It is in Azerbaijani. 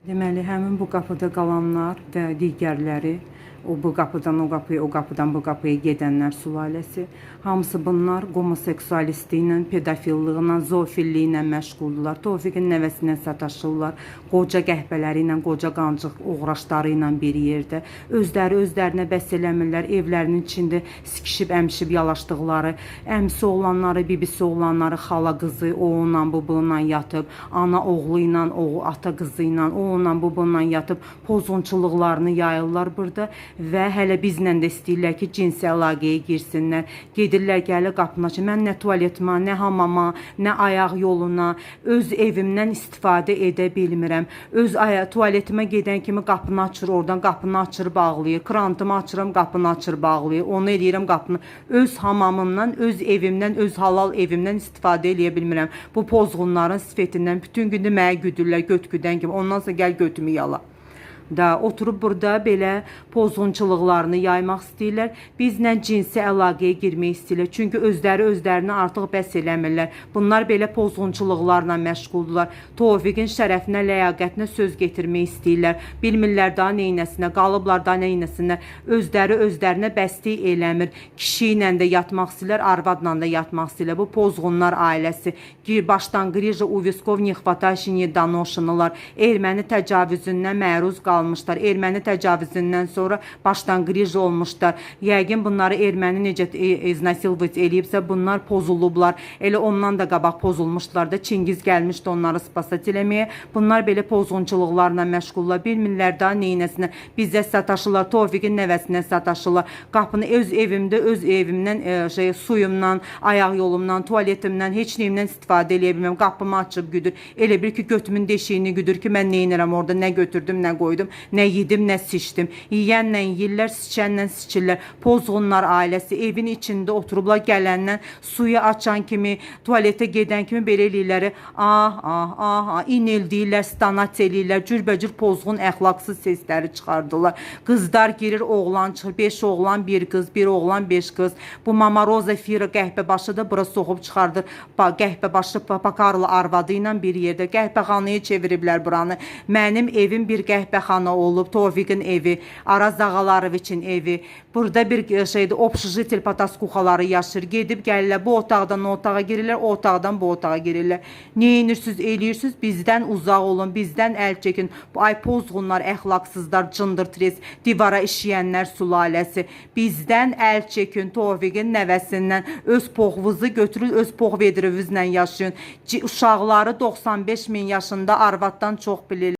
Deməli, həmin bu qapıda qalanlar və digərləri, bu qapıdan o qapıya, o qapıdan bu qapıya gedənlər sülaləsi, hamısı bunlar homoseksualistliklə, pedofilliklə, zoofilliklə məşğuldurlar. Tofiqin nəvəsinə sataşırlar, qoca qəhbələri ilə, qoca qancıq uğraşları ilə bir yerdə. Özlərinə bəs eləmirlər, evlərinin içində sikişib, əmişib yalaşdıqları, əmsi oğlanları, bibisi oğlanları, xala qızı, o onunla, bu bununla yatıb, ana oğlu ilə, ata qızı ilə, o onunla, bu bununla yatıb, pozğunçuluqlarını yayırlar burada. Və hələ bizlə də istəyirlər ki, cinsi əlaqəyə girsinlər. Gedirlər, gəlir qapını açır. Mən nə tuvaletimə, nə hamama, nə ayaq yoluna, öz evimdən istifadə edə bilmirəm. Öz tuvaletimə gedən kimi qapını açır, oradan qapını açır, bağlayır. Krantımı açıram, qapını açır, bağlayır. Onu eləyirəm qapını. Öz hamamımdan, öz evimdən, öz halal evimdən istifadə eləyə bilmirəm. Bu pozğunların sifetindən bütün gündə mənə güdürlər, götgüdən kimi. Ondan sonra gəl götümü yala. Da oturub burada belə pozğunçuluqlarını yaymaq istəyirlər. Bizlə cinsi əlaqəyə girmək istəyirlər. Çünki özlərini artıq bəs eləmirlər. Bunlar belə pozğunçuluqlarla məşğuldurlar. Tofiqin şərəfinə, ləyaqətinə söz getirmək istəyirlər. Bilmirlər daha neynəsinə, qalıblar daha neynəsinə. Özlərinə bəslik eləmir. Kişi ilə də yatmaq istəyirlər, arvadla da yatmaq istəyirlər. Bu pozğunlar ailəsi. Başlanğıcı u viskov не хватающий недоношенныlar. Erməni təcavüzündən məruz qalmışlar. Erməni təcavüzündən sonra başlanğıc olmuşlar. Yəqin bunları erməni necə iznasиловать eləyibsə, bunlar pozulublar. Elə ondan da qabaq pozulmuşlar da. Çingiz gəlmişdi onları spasat eləməyə. Bunlar belə pozğunçuluqlarla məşğullar. Bilmirlər daha neynəsinə. Bizə sataşırlar. Tofiqin nəvəsinə sataşırlar. Qapını öz evimdən, suyumdan, ayaq yolumdan, tuvaletimdən, heç neyimdən istifadə eləyə bilməm. Qapımı açıb güdür. Elə bir ki, götümün deşiyini güdür ki, mən neynirəm orada, nə götürdüm, nə qoydum, nə yedim, nə sıçdım. Yiyənlə yiyirlər, sıçənlə sıçırlar. Pozğunlar ailəsi evin içində oturublar, gələndən suyu açan kimi, tualetə gedən kimi belə eləyirlər. İnil deyirlər, stanat eləyirlər. Cürbəcür pozğun, əxlaqsız sesləri çıxardılar. Qızlar girir, oğlan çıxır. 5 oğlan, 1 qız, 1 oğlan, 5 qız. Bu Mama Roza Fira qəhbəbaşı da bura soxub çıxardır. Qəhbəbaşı pakarlı arvadı ilə bir yerdə. Qəhbəxanaya çeviriblər buranı. Mənim evim bir qəhbəxana olub. Tofiqin evi, Araz Ağalaroviçin evi. Burada bir şeydə общежитие pataskuxaları yaşır. Gedib gəlirlər. Bu otaqdan o otağa girirlər, o otaqdan bu otağa girirlər. Neyinirsiniz, eləyirsiniz? Bizdən uzaq olun, bizdən əl çəkin. Ay pozğunlar, əxlaqsızlar, cındır-tres, divara işləyənlər sülaləsi. Bizdən əl çəkin. Tofiqin nəvəsindən öz poğunuzu götürün, öz poğ vedrövüzlə yaşayın. Uşaqları 95 min yaşında arvaddan çox bilir.